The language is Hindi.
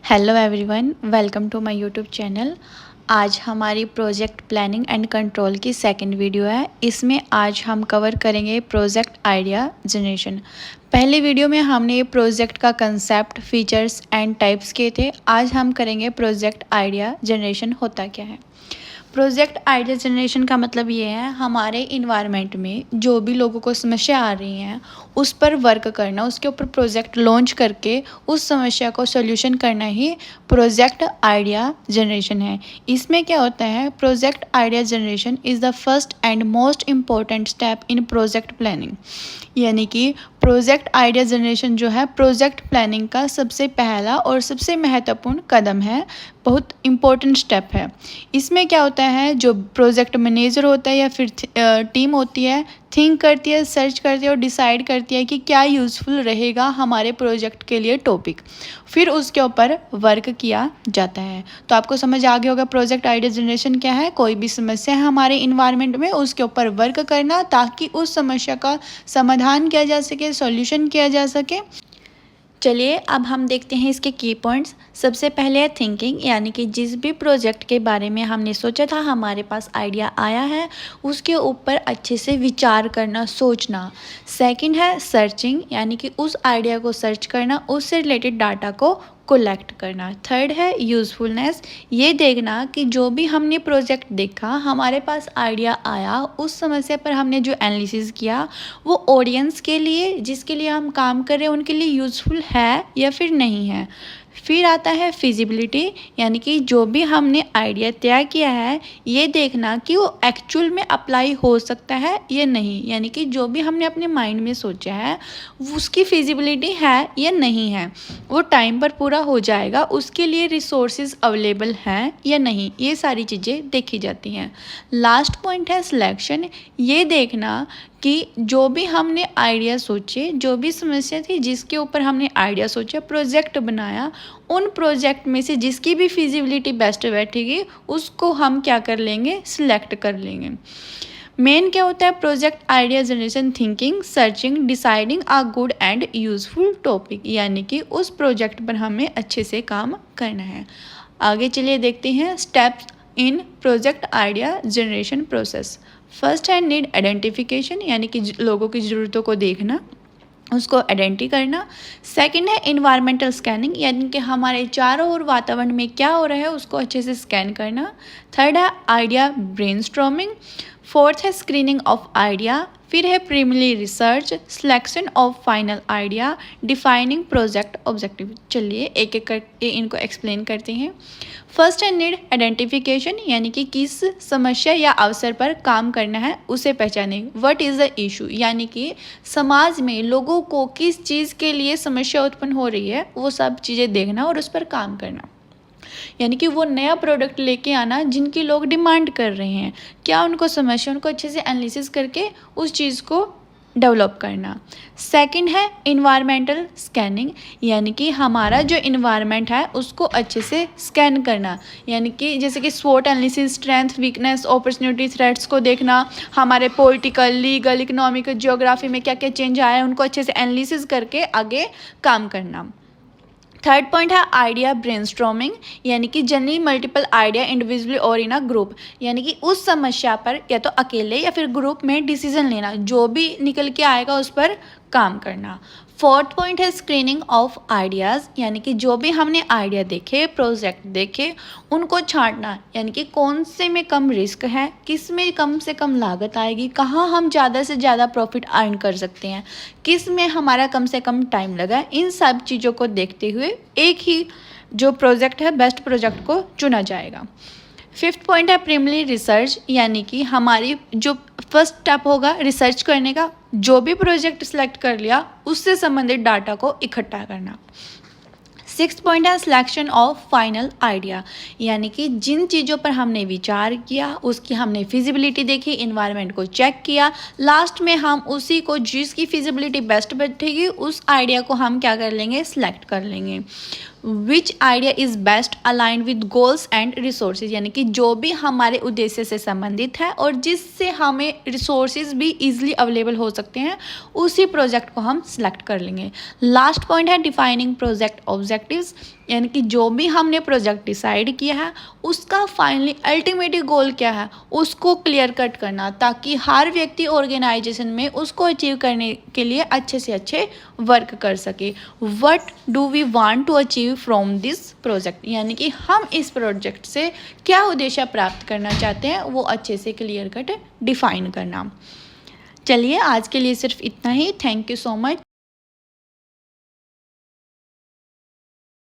Hello everyone, welcome to my YouTube channel. आज हमारी प्रोजेक्ट प्लानिंग एंड कंट्रोल की सेकंड वीडियो है। इसमें आज हम कवर करेंगे प्रोजेक्ट आइडिया जनरेशन। पहले वीडियो में हमने प्रोजेक्ट का कंसेप्ट, फीचर्स एंड टाइप्स किए थे। आज हम करेंगे प्रोजेक्ट आइडिया जनरेशन होता क्या है। प्रोजेक्ट आइडिया जनरेशन का मतलब ये है, हमारे इन्वायरमेंट में जो भी लोगों को समस्या आ रही हैं उस पर वर्क करना, उसके ऊपर प्रोजेक्ट लॉन्च करके उस समस्या को सॉल्यूशन करना ही प्रोजेक्ट आइडिया जनरेशन है। इसमें क्या होता है, project idea generation is the first and most important step in project planning. यानी कि प्रोजेक्ट आइडिया जनरेशन जो है प्रोजेक्ट प्लानिंग का सबसे पहला और सबसे महत्वपूर्ण कदम है, बहुत इम्पोर्टेंट स्टेप है। इसमें क्या होता है, जो प्रोजेक्ट मैनेजर होता है या फिर टीम होती है, थिंक करती है, सर्च करती है और डिसाइड करती है कि क्या यूज़फुल रहेगा हमारे प्रोजेक्ट के लिए टॉपिक, फिर उसके ऊपर वर्क किया जाता है। तो आपको समझ आ गया होगा प्रोजेक्ट आइडिया जनरेशन क्या है। कोई भी समस्या है हमारे इन्वायरमेंट में, उसके ऊपर वर्क करना ताकि उस समस्या का समाधान किया जा सके, सॉल्यूशन किया जा सके। चलिए अब हम देखते हैं इसके की पॉइंट्स। सबसे पहले है थिंकिंग, यानी कि जिस भी प्रोजेक्ट के बारे में हमने सोचा था, हमारे पास आइडिया आया है, उसके ऊपर अच्छे से विचार करना, सोचना। सेकंड है सर्चिंग, यानी कि उस आइडिया को सर्च करना, उससे रिलेटेड डाटा को कलेक्ट करना। थर्ड है यूज़फुलनेस, ये देखना कि जो भी हमने प्रोजेक्ट देखा, हमारे पास आइडिया आया, उस समस्या पर हमने जो एनालिसिस किया वो ऑडियंस के लिए, जिसके लिए हम काम कर रहे हैं, उनके लिए यूज़फुल है या फिर नहीं है। फिर आता है फिजिबिलिटी, यानी कि जो भी हमने आइडिया तैयार किया है ये देखना कि वो एक्चुअल में अप्लाई हो सकता है या नहीं, यानी कि जो भी हमने अपने माइंड में सोचा है उसकी फिजिबिलिटी है या नहीं है, वो टाइम पर पूरा हो जाएगा, उसके लिए रिसोर्सेज अवेलेबल हैं या नहीं, ये सारी चीज़ें देखी जाती हैं। लास्ट पॉइंट है सिलेक्शन, ये देखना कि जो भी हमने आइडिया सोचे, जो भी समस्या थी जिसके ऊपर हमने आइडिया सोचा, प्रोजेक्ट बनाया, उन प्रोजेक्ट में से जिसकी भी फिजिबिलिटी बेस्ट बैठेगी उसको हम क्या कर लेंगे, सिलेक्ट कर लेंगे। मेन क्या होता है project idea generation, thinking, searching, deciding a good and useful topic, यानी कि उस प्रोजेक्ट पर हमें अच्छे से काम करना है। आगे चलिए देखते हैं steps in project idea generation process. First है नीड आइडेंटिफिकेशन, यानी कि लोगों की ज़रूरतों को देखना, उसको आइडेंटिटी करना। सेकंड है इन्वायरमेंटल स्कैनिंग, यानी कि हमारे चारों ओर वातावरण में क्या हो रहा है उसको अच्छे से स्कैन करना। थर्ड है आइडिया ब्रेनस्टॉर्मिंग। फोर्थ है स्क्रीनिंग ऑफ आइडिया। फिर है preliminary research, selection of final idea, defining project objective. चलिए एक एक करके इनको एक्सप्लेन करते हैं। फर्स्ट है नीड आइडेंटिफिकेशन, यानी कि किस समस्या या अवसर पर काम करना है उसे पहचाने। व्हाट इज़ द इशू, यानी कि समाज में लोगों को किस चीज़ के लिए समस्या उत्पन्न हो रही है, वो सब चीज़ें देखना और उस पर काम करना। यानी कि वो नया प्रोडक्ट लेके आना जिनकी लोग डिमांड कर रहे हैं, क्या उनको समस्या, उनको अच्छे से एनालिसिस करके उस चीज़ को डेवलप करना। सेकंड है इन्वायरमेंटल स्कैनिंग, यानी कि हमारा जो इन्वायरमेंट है उसको अच्छे से स्कैन करना, यानी कि जैसे कि स्वॉट analysis, strength, weakness, opportunity, threats को देखना, हमारे पॉलिटिकल, लीगल, इकोनॉमिक, ज्योग्राफी में क्या क्या चेंज आया है उनको अच्छे से एनालिसिस करके आगे काम करना। थर्ड पॉइंट है आइडिया ब्रेनस्टॉर्मिंग, यानी कि जनरली मल्टीपल आइडिया इंडिविजुअली और इन अ ग्रुप, यानी कि उस समस्या पर या तो अकेले या फिर ग्रुप में डिसीजन लेना, जो भी निकल के आएगा उस पर काम करना। फोर्थ पॉइंट है स्क्रीनिंग ऑफ आइडियाज़, यानी कि जो भी हमने आइडिया देखे, प्रोजेक्ट देखे, उनको छांटना, यानी कि कौन से में कम रिस्क है, किस में कम से कम लागत आएगी, कहाँ हम ज़्यादा से ज़्यादा प्रॉफिट अर्न कर सकते हैं, किस में हमारा कम से कम टाइम लगा। इन सब चीज़ों को देखते हुए एक ही जो प्रोजेक्ट है, बेस्ट प्रोजेक्ट को चुना जाएगा। फिफ्थ पॉइंट है प्रीलिमिनरी रिसर्च, यानी कि हमारी जो फर्स्ट स्टेप होगा रिसर्च करने का, जो भी प्रोजेक्ट सिलेक्ट कर लिया उससे संबंधित डाटा को इकट्ठा करना। सिक्स्थ पॉइंट है सिलेक्शन ऑफ फाइनल आइडिया, यानी कि जिन चीज़ों पर हमने विचार किया, उसकी हमने फिजिबिलिटी देखी, इन्वायरमेंट को चेक किया, लास्ट में हम उसी को जिसकी फिजिबिलिटी बेस्ट बैठेगी उस आइडिया को हम क्या कर लेंगे, सिलेक्ट कर लेंगे। विच idea is best aligned with goals and resources, यानी कि जो भी हमारे उद्देश्य से संबंधित है और जिससे हमें रिसोर्सेज भी इजीली अवेलेबल हो सकते हैं, उसी प्रोजेक्ट को हम सिलेक्ट कर लेंगे। लास्ट पॉइंट है डिफाइनिंग प्रोजेक्ट ऑब्जेक्टिव्स, यानी कि जो भी हमने प्रोजेक्ट डिसाइड किया है उसका फाइनली अल्टीमेट गोल क्या है उसको क्लियर कट करना, ताकि हर व्यक्ति ऑर्गेनाइजेशन में उसको अचीव करने के लिए अच्छे से अच्छे वर्क कर सके। What do we want to achieve from this project, यानी कि हम इस प्रोजेक्ट से क्या उद्देश्य प्राप्त करना चाहते हैं वो अच्छे से क्लियर कट डिफाइन करना। चलिए आज के लिए सिर्फ इतना ही। Thank you so much.